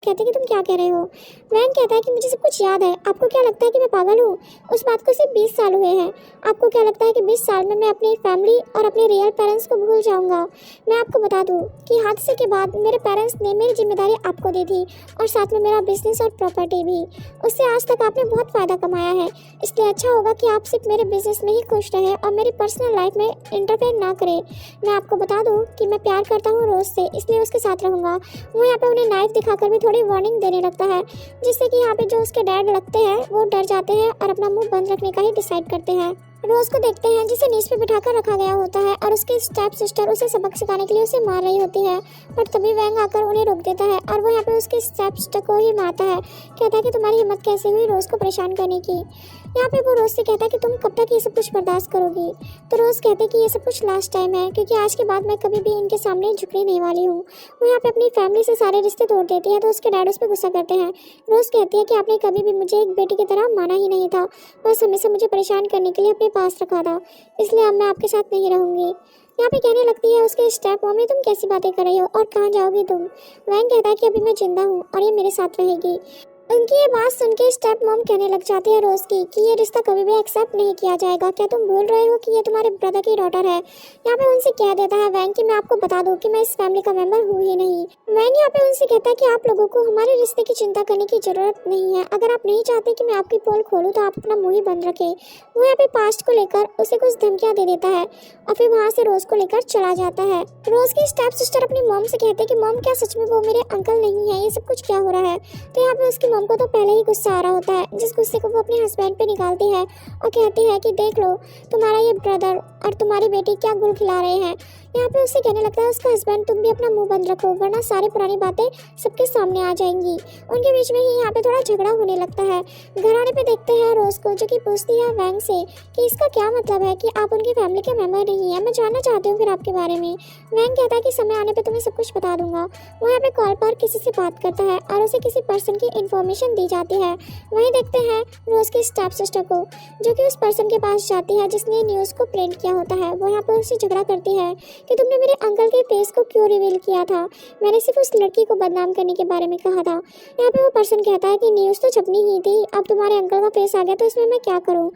कहते कि तुम क्या कह रहे हो। वैंग कहता है कि मुझे सब कुछ याद है। आपको क्या लगता है कि मैं पागल हूँ? उस बात को सिर्फ 20 साल हुए हैं। आपको क्या लगता है कि 20 साल में मैं अपनी फैमिली और अपने रियल पेरेंट्स को भूल जाऊंगा? मैं आपको बता दूं कि हादसे के बाद मेरे पेरेंट्स ने मेरी जिम्मेदारी आपको दी थी और साथ में मेरा बिजनेस और प्रॉपर्टी भी। उससे आज तक आपने बहुत फ़ायदा कमाया है, इसलिए अच्छा होगा कि आप सिर्फ मेरे बिजनेस में ही खुश रहें और मेरी पर्सनल लाइफ में इंटरफेयर ना करें। मैं आपको बता दूं कि मैं प्यार करता हूँ रोज़ से, इसलिए उसके साथ रहूँगा। वो यहाँ पे उन्हें नाइफ दिखाकर भी थोड़ी वार्निंग देने लगता है, जिससे कि यहाँ पे जो उसके डैड लगते हैं वो डर जाते हैं और अपना मुंह बंद रखने का ही डिसाइड करते हैं। रोज को देखते हैं जिसे नीच पे बिठाकर रखा गया होता है और उसकी स्टेप सिस्टर उसे सबक सिखाने के लिए उसे मार रही होती है, पर तभी वैंग आकर उन्हें रोक देता है और वो यहाँ पे उसकी स्टेप सिस्टर को ही मारता है। कहता है कि तुम्हारी हिम्मत कैसे हुई रोज को परेशान करने की। यहाँ पे वो रोज से कहता है कि तुम कब तक ये सब कुछ बर्दाश्त करोगी। तो रोज कहते हैं कि ये सब कुछ लास्ट टाइम है, क्योंकि आज के बाद मैं कभी भी इनके सामने झुकने नहीं वाली हूँ। वो यहाँ पे अपनी फैमिली से सारे रिश्ते तोड़ देती है, तो उसके डैड उस पर गुस्सा करते हैं। रोज कहती है कि आपने कभी भी मुझे एक बेटी की तरह माना ही नहीं था, बस हमेशा मुझे परेशान करने के लिए अपने पास रखा था, इसलिए अब मैं आपके साथ नहीं रहूंगी। यहाँ पे कहने लगती है उसके स्टेप मम्मी, तुम कैसी बातें कर रही हो और कहाँ जाओगी तुम? वैंग कहता है कि अभी मैं जिंदा हूँ और ये मेरे साथ रहेगी। उनकी ये बात सुन के स्टेप मॉम कहने लग जाती है रोज की कि ये रिश्ता कभी भी एक्सेप्ट नहीं किया जाएगा। क्या तुम भूल रहे हो कि ये तुम्हारे ब्रदर की डॉटर है? यहाँ पे उनसे कह देता है वैंग कि मैं आपको बता दूं कि मैं इस फैमिली का मेंबर हूँ ही नहीं। वैंग यहाँ पे उनसे कहता है कि आप लोगों को हमारे रिश्ते की चिंता करने की जरूरत नहीं है। अगर आप नहीं चाहते कि मैं आपकी पोल खोलूँ तो आप अपना मुँह ही बंद रखें। वो यहाँ पे पास्ट को लेकर उसे कुछ धमकियाँ दे देता है और फिर वहाँ से रोज को लेकर चला जाता है। रोज की स्टेप सिस्टर अपनी मॉम से कहते हैं कि मॉम क्या सच में वो मेरे अंकल नहीं है? ये सब कुछ क्या हो रहा है? तो यहाँ पे उसकी मॉम को तो पहले ही गुस्सा आ रहा होता है, जिस गुस्से को वो अपने हस्बैंड पे निकालती है और कहती है कि देख लो तुम्हारा ये ब्रदर और तुम्हारी बेटी क्या गुल खिला रहे हैं। यहाँ पे उससे कहने लगता है उसका हस्बैंड तुम भी अपना मुंह बंद रखो, वरना सारी पुरानी बातें सबके सामने आ जाएंगी। उनके बीच में ही यहाँ पे थोड़ा झगड़ा होने लगता है। घर आने पे देखते हैं रोज को, जो कि पूछती है वैंग से कि इसका क्या मतलब है कि आप उनकी फैमिली के मेंबर नहीं है? मैं जानना चाहती हूँ फिर आपके बारे में। वैंग कहता है कि समय आने पे तुम्हें सब कुछ बता दूंगा। वो यहाँ पे कॉल पर किसी से बात करता है और उसे किसी पर्सन की इन्फॉर्मेशन दी जाती है। वहीं देखते हैं रोज की स्टेप सिस्टर को, जो कि उस पर्सन के पास जाती है जिसने न्यूज़ को प्रिंट किया होता है। वो यहाँ पर उससे झगड़ा करती है कि तुमने मेरे अंकल के फेस को क्यों रिवील किया था? मैंने सिर्फ उस लड़की को बदनाम करने के बारे में कहा था। यहाँ पे वो पर्सन कहता है कि न्यूज़ तो छपनी ही थी, अब तुम्हारे अंकल का फेस आ गया तो इसमें मैं क्या करूँ?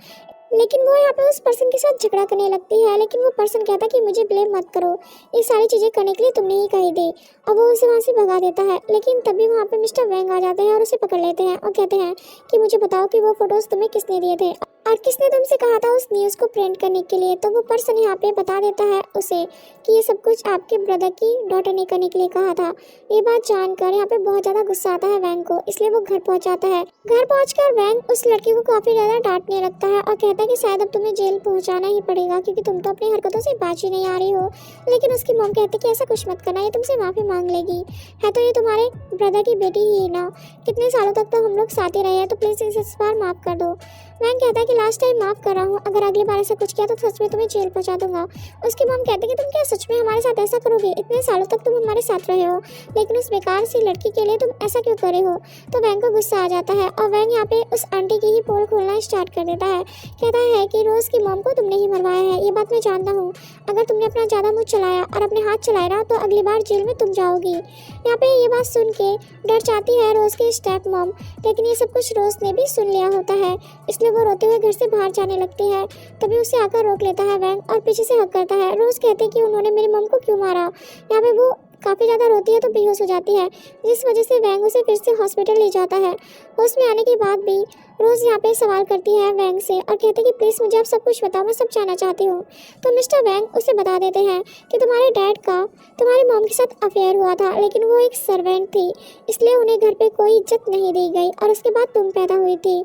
लेकिन वो यहाँ पे उस पर्सन के साथ झगड़ा करने लगती है, लेकिन वो पर्सन कहता है कि मुझे ब्लेम मत करो, ये सारी चीज़ें करने के लिए तुमने ही कही थी। और वो उसे वहाँ से भगा देता है, लेकिन तभी वहाँ पे मिस्टर वैंग आ जाते हैं और उसे पकड़ लेते हैं और कहते हैं कि मुझे बताओ कि वो फोटोज़ तुम्हें किसने दिए थे और किसने तुमसे कहा था उस न्यूज़ को प्रिंट करने के लिए। तो वो पर्सन यहाँ पे बता देता है उसे कि ये सब कुछ आपके ब्रदर की डॉटर ने करने के लिए कहा था। ये बात जानकर यहाँ पे बहुत ज़्यादा गुस्सा आता है वैंग को, इसलिए वो घर पहुँच जाता है। घर पहुँचकर वैंग उस लड़की को काफ़ी ज़्यादा डांटने लगता है और कहता है कि शायद अब तुम्हें जेल पहुँचाना ही पड़ेगा, क्योंकि तुम तो अपनी हरकतों से बाज ही नहीं आ रही हो। लेकिन उसकी मॉम कहती है कि ऐसा कुछ मत करना, ये तुमसे माफ़ी मांग लेगी, है तो ये तुम्हारे ब्रदर की बेटी ही ना। कितने सालों तक तो हम लोग साथ ही रहे हैं, तो प्लीज़ इस बार माफ़ कर दो। वैंग कहता है कि लास्ट टाइम माफ़ कर रहा हूँ, अगर अगली बार ऐसा कुछ किया तो सच में तुम्हें जेल पहुँचा दूंगा। उसकी मॉम कहती है कि तुम क्या सच में हमारे साथ ऐसा करोगे? इतने सालों तक तुम हमारे साथ रहे हो, लेकिन उस बेकार सी लड़की के लिए तुम ऐसा क्यों करे हो? तो वैंग को गुस्सा आ जाता है और वैंग यहाँ पे उस आंटी की ही पोल खोलना स्टार्ट कर देता है। कहता है कि रोज़ की मॉम को तुमने ही मरवाया है, ये बात मैं जानता हूँ। अगर तुमने अपना ज़्यादा मुँह चलाया और अपने हाथ चलाए रहा तो अगली बार जेल में तुम जाओगी। यहाँ पे ये बात सुन के डर जाती है रोज़ की स्टेप मॉम, लेकिन ये सब कुछ रोज़ ने भी सुन लिया होता है, इसलिए वो रोते हुए घर से बाहर जाने लगती है। तभी उसे आकर रोक लेता है वैंग और पीछे से हक करता है। रोज़ कहती है कि उन्होंने मेरी मॉम को क्यों मारा। यहाँ पे वो काफ़ी ज़्यादा रोती है तो बेहोश हो जाती है, जिस वजह से वैंग उसे फिर से हॉस्पिटल ले जाता है। होश में आने के बाद भी रोज़ यहाँ पे सवाल करती है वैंग से और कहती है कि प्लीज़ मुझे आप सब कुछ बताओ, मैं सब जानना चाहती हूँ। तो मिस्टर वैंग उसे बता देते हैं कि तुम्हारे डैड का तुम्हारी मॉम के साथ अफेयर हुआ था, लेकिन वो एक सर्वेंट थी, इसलिए उन्हें घर पे कोई इज्जत नहीं दी गई और उसके बाद तुम पैदा हुई थी।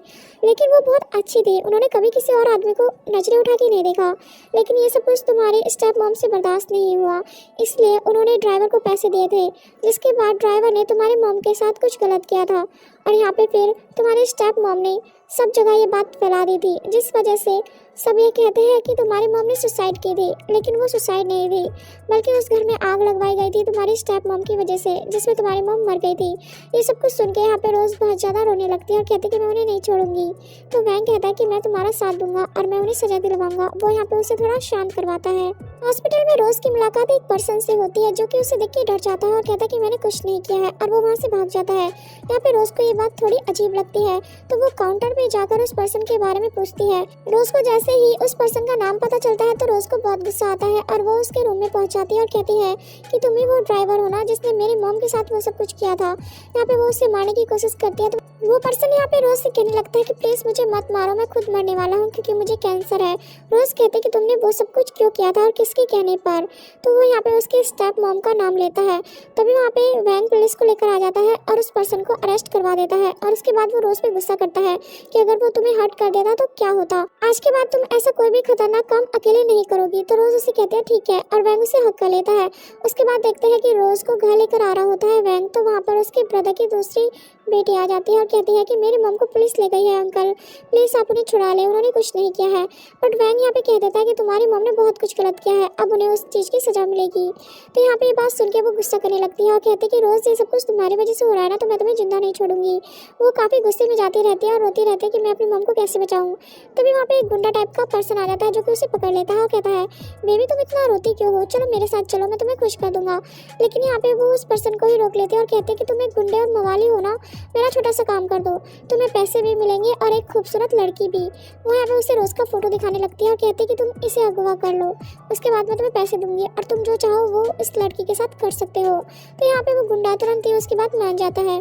लेकिन वो बहुत अच्छी थी, उन्होंने कभी किसी और आदमी को नजरें उठा के नहीं देखा, लेकिन ये सब कुछ तुम्हारी स्टेप मॉम से बर्दाश्त नहीं हुआ, इसलिए उन्होंने ड्राइवर को पैसे दिए थे, जिसके बाद ड्राइवर ने तुम्हारी मॉम के साथ कुछ गलत किया था और यहाँ पे फिर तुम्हारी स्टेप मॉम ने सब जगह ये बात फैला दी थी, जिस वजह से सब ये कहते हैं कि तुम्हारी मॉम ने सुसाइड की थी, लेकिन वो सुसाइड नहीं थी, बल्कि उस घर में आग लगवाई गई थी तुम्हारी स्टेप मॉम की वजह से, जिसमें तुम्हारी मॉम मर गई थी। ये सब कुछ सुन के यहाँ पे रोज़ बहुत ज़्यादा रोने लगती है और कहती है कि मैं उन्हें नहीं छोड़ूंगी। तो वैंग कहता है कि मैं तुम्हारा साथ दूंगा और मैं उन्हें सजा दिलवाऊंगा। वो यहाँ पे उसे थोड़ा शांत करवाता है। हॉस्पिटल में रोज की मुलाकात एक पर्सन से होती है जो कि उसे देख के डर जाता है और कहता है कि मैंने कुछ नहीं किया है, और वो वहाँ से भाग जाता है। यहाँ पे रोज को ये बात थोड़ी अजीब लगती है, तो वो काउंटर पे जाकर उस पर्सन के बारे में पूछती है। रोज को जैसे ही उस पर्सन का नाम पता चलता है तो रोज को बहुत गुस्सा आता है और वो उसके रूम में पहुंच जाती है और कहती है कि तुम ही वो ड्राइवर हो ना जिसने मेरी मॉम के साथ वो सब कुछ किया था। यहाँ पे वो उसे मारने की कोशिश करती है, तो वो पर्सन यहाँ पे रोज से कहने लगता है कि प्लीज मुझे मत मारो, मैं खुद मरने वाला हूँ क्योंकि मुझे कैंसर है। रोज कहते कि तुमने वो सब कुछ क्यों किया था और किसके कहने पर। तो वो यहाँ पे उसके स्टेप मॉम का नाम लेता है। तभी वहाँ पे वैन पुलिस को लेकर आ जाता है और उस पर्सन को अरेस्ट करवा देता है, और उसके बाद वो रोज पे गुस्सा करता है कि अगर वो तुम्हें हर्ट कर देता तो क्या होता, आज के बाद तुम ऐसा कोई भी खतरनाक काम अकेले नहीं करोगी। तो रोज उसे कहते हैं ठीक है, और वैन उसे हक कर लेता है। उसके बाद देखते हैं कि रोज को घर लेकर आ रहा होता है वैन, तो वहाँ पर उसके ब्रदर की दूसरी बेटी आ जाती है और कहती है कि मेरी मम को पुलिस ले गई है अंकल, प्लीज आप उन्हें छुड़ा ले, उन्होंने कुछ नहीं किया है। बट वैन यहाँ पे कह देता है कि तुम्हारी मम ने बहुत कुछ गलत किया है, अब उन्हें उस चीज़ की सजा मिलेगी। तो यहाँ पे ये बात सुन के वो गुस्सा करने लगती है और कहती है कि रोज ये सब कुछ तुम्हारी वजह से हो रहा है ना, तो मैं तुम्हें जिंदा नहीं छोड़ूंगी। वो काफ़ी गुस्से में जाती रहती है और रोती रहती है कि मैं अपनी मम को कैसे बचाऊँ। तभी वहाँ पे एक गुंडा टाइप का पर्सन आ जाता है जो कि उसे पकड़ लेता है और कहता है बेबी तुम इतना रोती क्यों हो, चलो मेरे साथ चलो, मैं तुम्हें खुश कर दूंगा। लेकिन यहाँ पे वो उस पर्सन को ही रोक लेते हैं और कहते हैं कि तुम एक गुंडे और मवाली हो ना, मेरा छोटा सा काम कर दो, तुम्हें पैसे भी मिलेंगे और एक खूबसूरत लड़की भी। वो यहाँ पे उसे रोज का फोटो दिखाने लगती है और कहती है कि तुम इसे अगवा कर लो, उसके बाद मैं तुम्हें पैसे दूंगी और तुम जो चाहो वो इस लड़की के साथ कर सकते हो। तो यहाँ पे वो गुंडा तुरंत ही उसकी बात मान जाता है।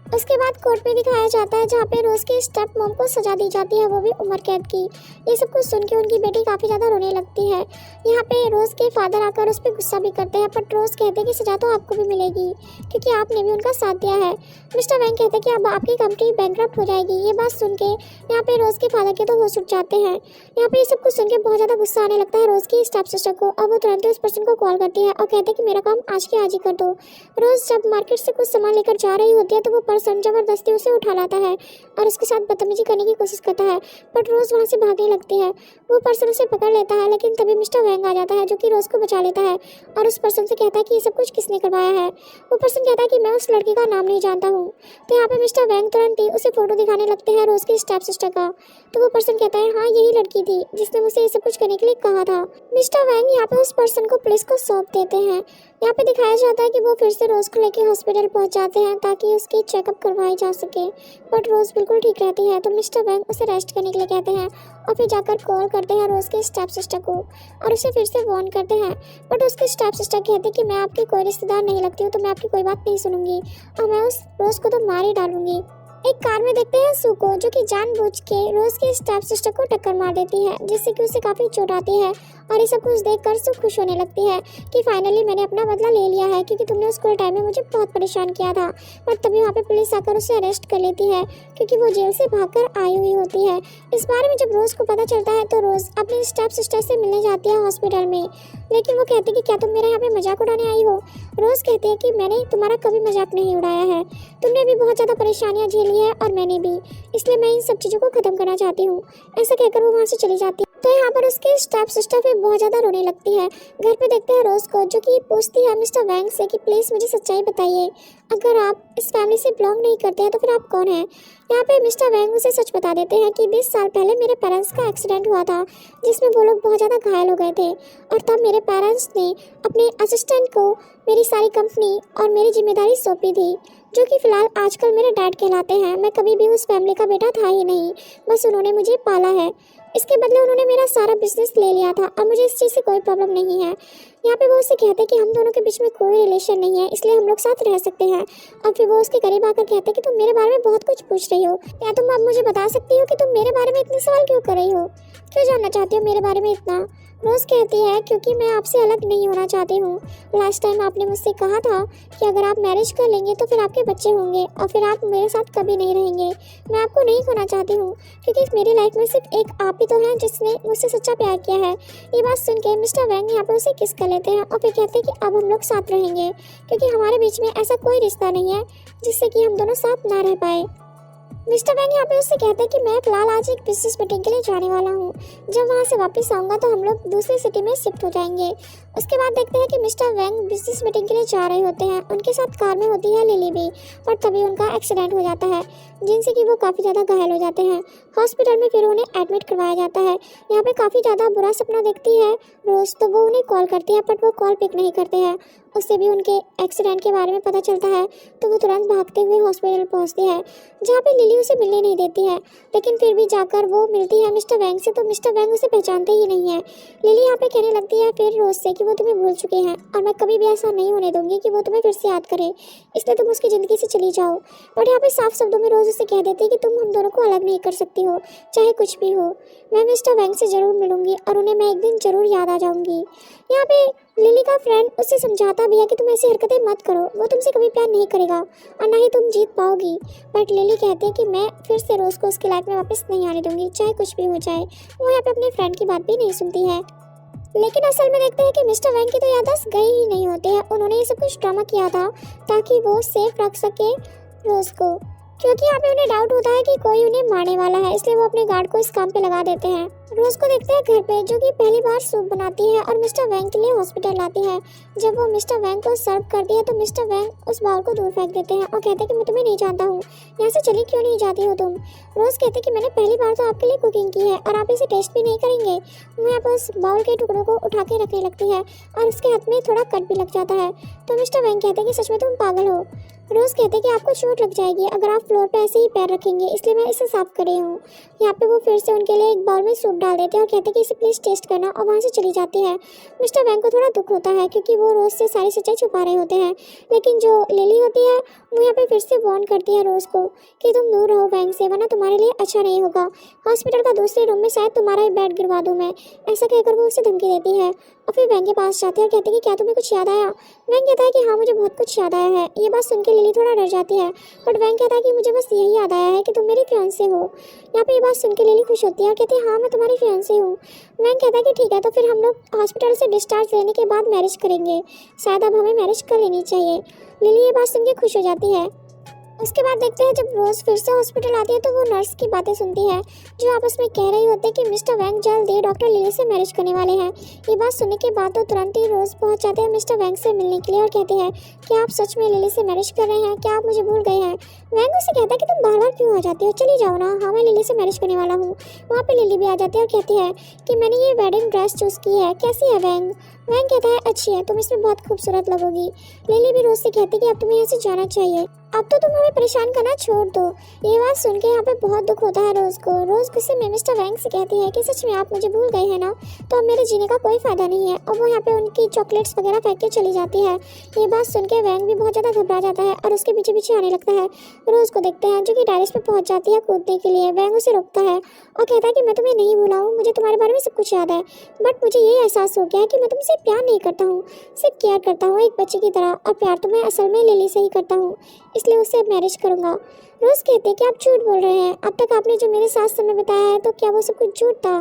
उसके बाद कोर्ट में दिखाया जाता है जहाँ पे रोज की स्टेप मॉम को सजा दी जाती है, वो भी उम्र कैद की। ये सब कुछ सुन के उनकी बेटी काफ़ी ज़्यादा रोने लगती है। यहाँ पे रोज के फादर आकर उस पर गुस्सा भी करते हैं, बट रोज कहते हैं कि सजा तो आपको भी मिलेगी क्योंकि आपने भी उनका साथ दिया है। मिस्टर वैंग कहते हैं कि अब आपकी कंपनी बैंकरप्ट हो जाएगी। ये बात सुन के यहाँ पे रोज के फादर के तो होश उठ जाते हैं। यहाँ पे ये सब कुछ सुन के बहुत ज़्यादा गुस्सा आने लगता है रोज की स्टेप सिस्टर को, और वो तुरंत ही उस पर्सन को कॉल करती है और कहते हैं कि मेरा काम आज के आज ही कर दो। रोज जब मार्केट से कुछ सामान लेकर जा रही होती है तो वो पर्सन जबरदस्ती उसे उठा लाता है और उसके साथ बदतमीजी करने की कोशिश करता है, बट रोज वहाँ से भागने लगती है। वो पर्सन उसे पकड़ लेता है, लेकिन तभी मिस्टर वैंग आ जाता है जो कि रोज को बचा लेता है और उस पर्सन से कहता है कि ये सब कुछ किसने करवाया है। वो पर्सन कहता है कि मैं उस लड़की का नाम नहीं जानता हूँ। तो यहाँ पे मिस्टर वैंग तुरंत ही उसे फोटो दिखाने लगते हैं रोज की स्टेप सिस्टर का। तो वो पर्सन कहता है हाँ यही लड़की थी जिसने मुझे ये सब कुछ करने के लिए कहा था। मिस्टर वैंग यहाँ पे उस पर्सन को पुलिस को सौंप देते हैं। यहाँ पे दिखाया जाता है कि वो फिर से रोज को लेकर हॉस्पिटल पहुँच जाते हैं ताकि उसकी चेकअप करवाई जा सके, बट रोज बिल्कुल ठीक रहती है। तो मिस्टर वैंग उसे रेस्ट करने के लिए कहते हैं और फिर जाकर कॉल करते हैं रोज के स्टेप सिस्टर को और उसे फिर से वार्न करते हैं, बट उसकी स्टेप सिस्टर कहती है कि मैं आपकी कोई रिश्तेदार नहीं लगती हूँ, तो मैं आपकी कोई बात नहीं सुनूंगी और मैं उस रोज को तो मार ही डालूंगी। एक कार में देखते हैं सू को जो कि जानबूझ के रोज के स्टेप सिस्टर को टक्कर मार देती है, जिससे कि उसे काफी चोट आती है। और ये सब कुछ देखकर सू खुश होने लगती है कि फाइनली मैंने अपना बदला ले लिया है, क्योंकि तुमने उस स्कूल टाइम में मुझे बहुत परेशान किया था। बट तभी वहाँ पे पुलिस आकर उसे अरेस्ट कर लेती है क्योंकि वो जेल से भागकर आई हुई होती है। इस बारे में जब रोज को पता चलता है तो रोज अपनी स्टेप सिस्टर से मिलने जाती है हॉस्पिटल में, लेकिन वो कहती है कि क्या तुम मेरे यहाँ पे मजाक उड़ाने आई हो। रोज कहती है कि मैंने तुम्हारा कभी मजाक नहीं उड़ाया है, तुमने भी बहुत ज़्यादा परेशानियाँ झेली है और मैंने भी, इसलिए मैं इन सब चीज़ों को ख़त्म करना चाहती हूँ। ऐसा कहकर वो वहाँ से चली जाती है। तो यहाँ पर उसके स्टेप सिस्टर फिर बहुत ज़्यादा रोने लगती है। घर पे देखते हैं रोज को जो कि पूछती है मिस्टर वैंग से कि प्लीज़ मुझे सच्चाई बताइए, अगर आप इस फैमिली से बिलोंग नहीं करते हैं तो फिर आप कौन हैं। यहाँ पे मिस्टर वैंग उसे सच बता देते हैं कि 20 साल पहले मेरे पेरेंट्स का एक्सीडेंट हुआ था जिसमें वो लोग बहुत ज़्यादा घायल हो गए थे, और तब मेरे पेरेंट्स ने अपने असिस्टेंट को मेरी सारी कंपनी और मेरी जिम्मेदारी सौंपी थी, जो कि फ़िलहाल आजकल मेरे डैड कहलाते हैं। मैं कभी भी उस फैमिली का बेटा था ही नहीं, बस उन्होंने मुझे पाला है। इसके बदले उन्होंने मेरा सारा बिजनेस ले लिया था और मुझे इस चीज़ से कोई प्रॉब्लम नहीं है। यहाँ पे वो उससे कहते हैं कि हम दोनों के बीच में कोई रिलेशन नहीं है, इसलिए हम लोग साथ रह सकते हैं। और फिर वो उसके करीब आकर कहते हैं कि तुम मेरे बारे में बहुत कुछ पूछ रही हो, क्या तुम अब मुझे बता सकती हो कि तुम मेरे बारे में इतने सवाल क्यों कर रही हो, क्यों जानना चाहती हो मेरे बारे में इतना। रोज़ कहती है क्योंकि मैं आपसे अलग नहीं होना चाहती हूँ। लास्ट टाइम आपने मुझसे कहा था कि अगर आप मैरिज कर लेंगे तो फिर आपके बच्चे होंगे और फिर आप मेरे साथ कभी नहीं रहेंगे। मैं आपको नहीं खोना चाहती हूँ क्योंकि मेरी लाइफ में सिर्फ एक आप ही तो हैं जिसने मुझसे सच्चा प्यार किया है। ये बात सुन के मिस्टर वैंग यहाँ पर उसे किस कर लेते हैं और फिर कहते हैं कि अब हम लोग साथ रहेंगे, क्योंकि हमारे बीच में ऐसा कोई रिश्ता नहीं है जिससे कि हम दोनों साथ ना रह पाए। मिस्टर वैंग यहाँ पे उससे कहते हैं कि मैं फिलहाल आज एक बिजनेस मीटिंग के लिए जाने वाला हूँ। जब वहाँ से वापस आऊँगा तो हम लोग दूसरी सिटी में शिफ्ट हो जाएंगे। उसके बाद देखते हैं कि मिस्टर वैंग बिजनेस मीटिंग के लिए जा रहे होते हैं। उनके साथ कार में होती है लिली भी, पर तभी उनका एक्सीडेंट हो जाता है जिनसे कि वो काफ़ी ज़्यादा घायल हो जाते हैं। हॉस्पिटल में फिर उन्हें एडमिट करवाया जाता है। यहाँ पे काफ़ी ज़्यादा बुरा सपना देखती है रोज़, तो वो उन्हें कॉल करती है बट वो कॉल पिक नहीं करते हैं। उससे भी उनके एक्सीडेंट के बारे में पता चलता है तो वो तुरंत भागते हुए हॉस्पिटल पहुंचती है, जहाँ पे लिली उसे मिलने नहीं देती है। लेकिन फिर भी जाकर वो मिलती है मिस्टर वैंग से, तो मिस्टर वैंग उसे पहचानते ही नहीं है। लिली यहाँ पे कहने लगती है फिर रोज से कि वो तुम्हें भूल चुके हैं और मैं कभी भी ऐसा नहीं होने दूंगी कि वो तुम्हें फिर से याद करे, इसलिए तुम उसकी ज़िंदगी से चली जाओ। बट यहाँ पे साफ शब्दों में रोज उसे कह देती है कि तुम हम दोनों को अलग नहीं कर सकती हो, चाहे कुछ भी हो। मैं मिस्टर वैंग से ज़रूर मिलूंगी और उन्हें मैं एक दिन ज़रूर याद आ जाऊंगी। यहाँ पे लिली का फ्रेंड उससे समझाता भी है कि तुम ऐसी हरकतें मत करो, वो तुमसे कभी प्यार नहीं करेगा और ना ही तुम जीत पाओगी। बट लिली कहती है कि मैं फिर से रोज़ को उसकी लाइफ में वापस नहीं आने दूंगी, चाहे कुछ भी हो जाए। वो यहाँ पे अपने फ्रेंड की बात भी नहीं सुनती है। लेकिन असल में देखते हैं कि मिस्टर वैंग की तो याददाश्त गई ही नहीं होती है। उन्होंने ये सब कुछ ड्रामा किया था ताकि वो सेफ रख सके रोज़ को, क्योंकि यहाँ पे उन्हें डाउट होता है कि कोई उन्हें मारने वाला है, इसलिए वो अपने गार्ड को इस काम पे लगा देते हैं। रोज को देखते हैं घर पे, जो कि पहली बार सूप बनाती है और मिस्टर वैंग के लिए हॉस्पिटल लाती है। जब वो मिस्टर वैंग को सर्व करती है तो मिस्टर वैंग उस बाउल को दूर फेंक देते हैं और कहते हैं कि मैं तुम्हें नहीं जानता हूँ, यहाँ से चली क्यों नहीं जाती हो तुम। रोज कहते हैं कि मैंने पहली बार तो आपके लिए कुकिंग की है और आप इसे टेस्ट भी नहीं करेंगे। वो यहाँ पर उस बाउल के टुकड़ों को उठा के रखने लगती है और उसके हाथ में थोड़ा कट भी लग जाता है। तो मिस्टर वैंग कहते हैं कि सच में तुम पागल हो। रोज कहते हैं कि आपको चोट लग जाएगी अगर आप फ्लोर पे ऐसे ही पैर रखेंगे, इसलिए मैं इसे साफ कर रही हूँ। यहाँ पे वो फिर से उनके लिए एक बाउल में सूप डाल देते हैं और कहते हैं कि इसे प्लीज़ टेस्ट करना, और वहाँ से चली जाती है। मिस्टर वैंग को थोड़ा दुख होता है क्योंकि वो रोज से सारी सच्चाई छुपा रहे होते हैं। लेकिन जो लिली होती है वो यहाँ पे फिर से वार्न करती है रोज को कि तुम दूर रहो वैंग से, वरना तुम्हारे लिए अच्छा नहीं होगा। हॉस्पिटल का दूसरे रूम में शायद तुम्हारा ही बेड गिरवा दूँ मैं, ऐसा कहकर वो उसे धमकी देती है। और फिर वैंग के पास जाते हैं और कहते हैं कि क्या तुम्हें कुछ याद आया। वैंग कहता है कि हाँ मुझे बहुत कुछ याद आया है। ये बात सुन के लिली थोड़ा डर जाती है, बट वैंग कहता है कि मुझे बस यही याद आया है कि तुम मेरी फियांसे हो। यहाँ पे ये बात सुन के लिली खुश होती है और कहती है हाँ मैं तुम्हारी फियांसे हूँ। वैंग कहता है कि ठीक है, तो फिर हम लोग हॉस्पिटल से डिस्चार्ज लेने के बाद मैरिज करेंगे, शायद अब हमें मैरिज कर लेनी चाहिए। लिली ये बात सुन के खुश हो जाती है। उसके बाद देखते हैं जब रोज फिर से हॉस्पिटल आती है तो वो नर्स की बातें सुनती है जो आपस में कह रही होती है कि मिस्टर वैंग जल्द ही डॉक्टर लिली से मैरिज करने वाले हैं। ये बात सुनने के बाद तो तुरंत ही रोज पहुंच जाते हैं मिस्टर वैंग से मिलने के लिए और कहते हैं कि आप सच में लिली से मैरिज कर रहे हैं, क्या आप मुझे भूल गए हैं। वैंग उससे कहता है कि तुम बार-बार क्यों आ जाती हो, चली जाओ ना, हाँ मैं लिली से मैरिज करने वाला हूँ। वहाँ पे लिली भी आ जाती है और कहती है कि मैंने ये वेडिंग ड्रेस चूज़ की है, कैसी है वैंग। वैंग कहता है अच्छी है, तुम इसमें बहुत खूबसूरत लगोगी। लिली भी रोज से कहती है कि अब तुम्हें यहाँ से जाना चाहिए, अब तो तुम हमें परेशान करना छोड़ दो। ये बात सुन के यहाँ पे बहुत दुख होता है रोज को। रोज गुस्से में मिस्टर वैंग से कहती है कि सच में आप मुझे भूल गए हैं ना, तो अब मेरे जीने का कोई फायदा नहीं है। और वो यहाँ पे उनकी चॉकलेट्स वगैरह फेंक के चली जाती है। ये बात सुन के वैंग भी बहुत ज़्यादा घबरा जाता है और उसके पीछे पीछे आने लगता है। रोज को देखते हैं जो कि टेरेस पे पहुंच जाती है कूदने के लिए। वैंग उसे रोकता है और कहता है कि मैं तुम्हें नहीं भूला हूँ, मुझे तुम्हारे बारे में सब कुछ याद है, बट मुझे ये एहसास हो गया है कि मैं तुमसे प्यार नहीं करता हूँ, सिर्फ केयर करता हूँ एक बच्चे की तरह, और प्यार तो मैं असल में लिली से ही करता हूँ, इसलिए उससे मैरिज करूँगा। रोज कहते हैं कि आप झूठ बोल रहे हैं, अब तक आपने जो मेरे साथ समय बिताया है तो क्या वो सब कुछ झूठ था।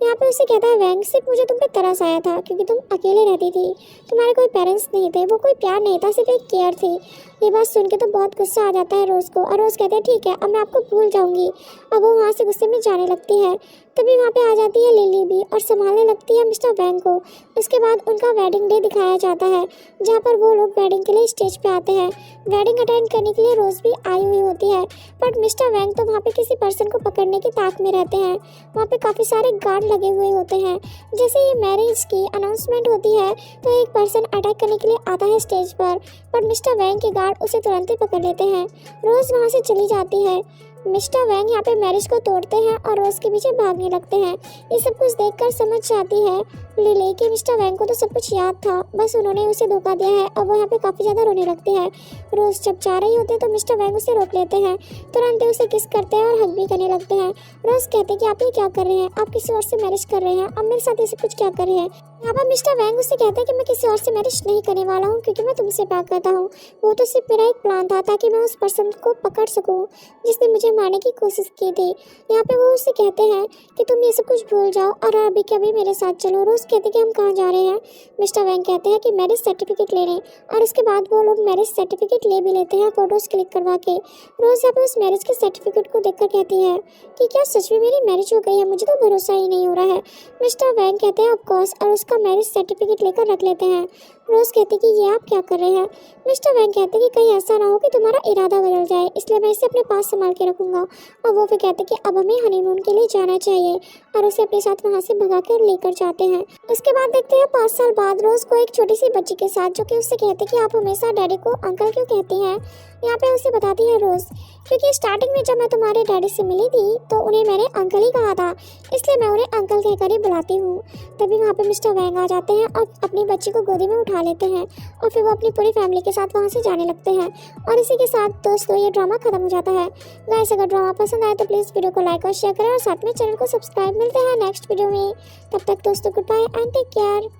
यहाँ पे उसे कहता है वैंग सिर्फ मुझे तुम पे तरस आया था क्योंकि तुम अकेले रहती थी, तुम्हारे कोई पेरेंट्स नहीं थे, वो कोई प्यार नहीं था, सिर्फ एक केयर थी। ये बात सुन के तो बहुत गुस्सा आ जाता है रोज को और रोज कहते हैं ठीक है अब मैं आपको भूल जाऊंगी। अब वो वहाँ से गुस्से में जाने लगती है। तभी वहाँ पे आ जाती है लिली भी और संभालने लगती है मिस्टर वैंग को। उसके बाद उनका वेडिंग डे दिखाया जाता है जहाँ पर वो लोग वेडिंग के लिए स्टेज पे आते हैं। वेडिंग अटेंड करने के लिए रोज भी आई हुई होती है, बट मिस्टर वैंग तो वहाँ पे किसी पर्सन को पकड़ने की ताक में रहते हैं। वहाँ पे काफ़ी सारे गार्ड लगे हुए होते हैं। जैसे ही मैरिज की अनाउंसमेंट होती है तो एक पर्सन अटैक करने के लिए आता है स्टेज पर मिस्टर वैंग के गार्ड उसे तुरंत ही पकड़ लेते हैं। रोज वहाँ से चली जाती है। मिस्टर वैंग यहाँ पे मैरिज को तोड़ते हैं और रोज के पीछे भागने लगते हैं। ये सब कुछ देखकर समझ जाती है लिली कि मिस्टर वैंग को तो सब कुछ याद था, बस उन्होंने उसे धोखा दिया है। और वो यहाँ पे काफ़ी ज़्यादा रोने लगती है। रोज जब जा रही होती है तो मिस्टर वैंग उसे रोक लेते हैं, तुरंत ही उसे किस करते हैं और हग भी करने लगते हैं। रोज कहते हैं कि आप ये क्या कर रहे हैं, आप किसी और से मैरिज कर रहे हैं, अब मेरे साथ ये सब कुछ क्या कर रहे हैं। यहाँ पर मिस्टर वैंग उससे कहता है कि मैं किसी और से मैरिज नहीं करने वाला हूँ क्योंकि मैं तुमसे प्यार करता हूँ। वो तो सिर्फ मेरा एक प्लान था ताकि मैं उस पर्सन को पकड़ सकूँ जिसने मुझे मारने की कोशिश की थी। यहाँ पे वो उससे कहते हैं कि तुम ये सब कुछ भूल जाओ और अभी के अभी मेरे साथ चलो। रोज़ कहते हैं कि हम कहाँ जा रहे हैं। मिस्टर वैंग कहते हैं कि मैरिज सर्टिफिकेट लेने, और उसके बाद वो लोग मैरिज सर्टिफिकेट ले भी लेते हैं फ़ोटोज़ क्लिक करवा के। रोज़ यहाँ पे उस मैरिज के सर्टिफिकेट को देखकर कहती है कि क्या सच में मेरी मैरिज हो गई है, मुझे तो भरोसा ही नहीं हो रहा है। मिस्टर वैंग कहते हैं ऑफ कोर्स, और उसका मैरिज सर्टिफिकेट लेकर रख लेते हैं। रोज़ कहती कि ये आप क्या कर रहे हैं। मिस्टर वैंग कहते कि कहीं ऐसा ना हो कि तुम्हारा इरादा बदल जाए, इसलिए मैं इसे अपने पास संभाल के रखूंगा। और वो फिर कहते कि अब हमें हनीमून के लिए जाना चाहिए, और उसे अपने साथ वहाँ से भगा कर लेकर जाते हैं। उसके बाद देखते हैं 5 साल बाद रोज़ को एक छोटी सी बच्ची के साथ, जो कि उससे कहते कि आप हमेशा डैडी को अंकल क्यों कहती हैं। यहाँ पे उसे बताती है रोज़, क्योंकि स्टार्टिंग में जब मैं तुम्हारे डैडी से मिली थी तो उन्हें मैंने अंकल ही कहा था, इसलिए मैं उन्हें अंकल कहकर ही बुलाती हूँ। तभी वहाँ पे मिस्टर वैंग आ जाते हैं और अपनी बच्ची को गोदी में उठा लेते हैं, और फिर वो अपनी पूरी फैमिली के साथ वहाँ से जाने लगते हैं। और इसी के साथ दोस्तों ये ड्रामा खत्म हो जाता है। गाइस, अगर ड्रामा पसंद आए तो प्लीज़ वीडियो को लाइक और शेयर करें, और साथ में चैनल को सब्सक्राइब। मिलते हैं नेक्स्ट वीडियो में, तब तक दोस्तों goodbye and take care.